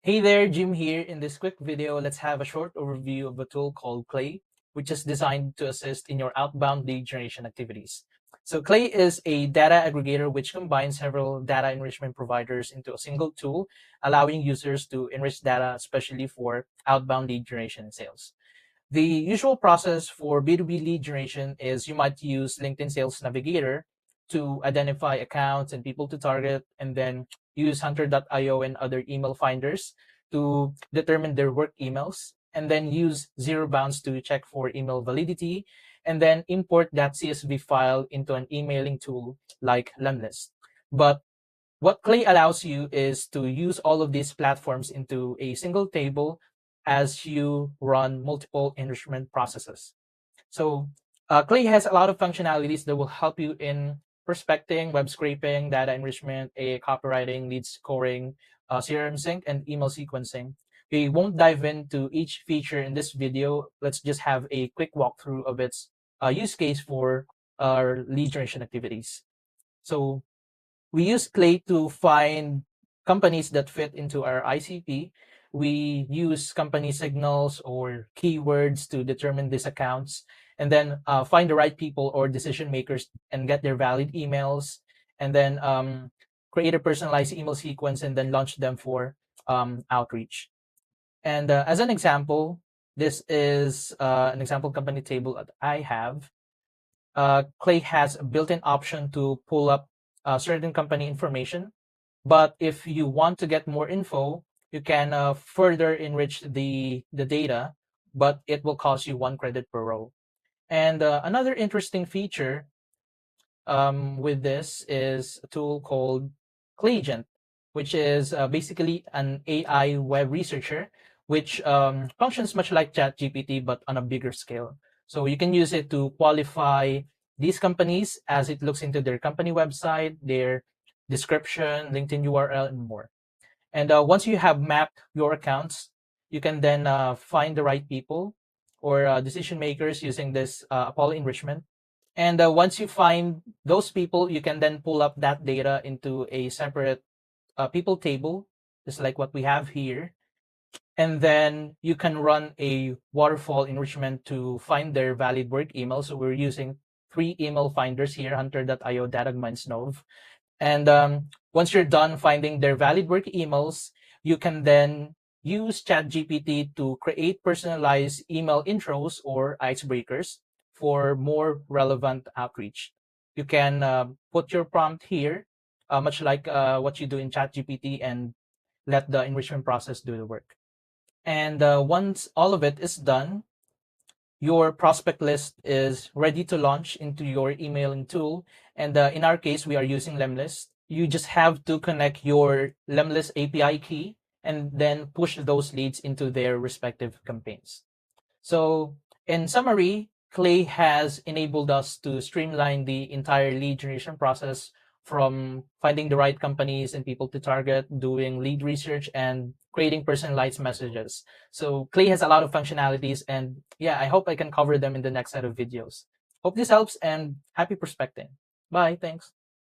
Hey there, Jim here. In this quick video, let's have a short overview of a tool called Clay, which is designed to assist in your outbound lead generation activities. So Clay is a data aggregator which combines several data enrichment providers into a single tool, allowing users to enrich data, especially for outbound lead generation and sales. The usual process for B2B lead generation is you might use LinkedIn Sales Navigator to identify accounts and people to target, and then use Hunter.io and other email finders to determine their work emails, and then use Zero Bounds to check for email validity, and then import that CSV file into an emailing tool like Lemlist. But what Clay allows you is to use all of these platforms into a single table as you run multiple enrichment processes. So Clay has a lot of functionalities that will help you in prospecting, web scraping, data enrichment, AI copywriting, lead scoring, CRM sync, and email sequencing. We won't dive into each feature in this video. Let's just have a quick walkthrough of its use case for our lead generation activities. So we use Clay to find companies that fit into our ICP. We use company signals or keywords to determine these accounts, and then find the right people or decision makers and get their valid emails, and then create a personalized email sequence and then launch them for outreach. And as an example, this is an example company table that I have. Clay has a built-in option to pull up certain company information. But if you want to get more info, you can further enrich the data, but it will cost you 1 credit per row. And another interesting feature with this is a tool called Clayagent, which is basically an AI web researcher, which functions much like ChatGPT, but on a bigger scale. So you can use it to qualify these companies as it looks into their company website, their description, LinkedIn URL, and more. And once you have mapped your accounts, you can then find the right people or decision makers using this Apollo enrichment. And once you find those people, you can then pull up that data into a separate people table, just like what we have here. And then you can run a waterfall enrichment to find their valid work email. So we're using 3 email finders here, Hunter.io, Datagma, and Snove. And once you're done finding their valid work emails, you can then use ChatGPT to create personalized email intros or icebreakers for more relevant outreach. You can put your prompt here, much like what you do in ChatGPT, and let the enrichment process do the work. And once all of it is done, your prospect list is ready to launch into your emailing tool. And in our case, we are using Lemlist. You just have to connect your Lemlist API key and then push those leads into their respective campaigns. So in summary, Clay has enabled us to streamline the entire lead generation process, from finding the right companies and people to target, doing lead research, and creating personalized messages. So Clay has a lot of functionalities, and yeah, I hope I can cover them in the next set of videos. Hope this helps, and happy prospecting. Bye, thanks.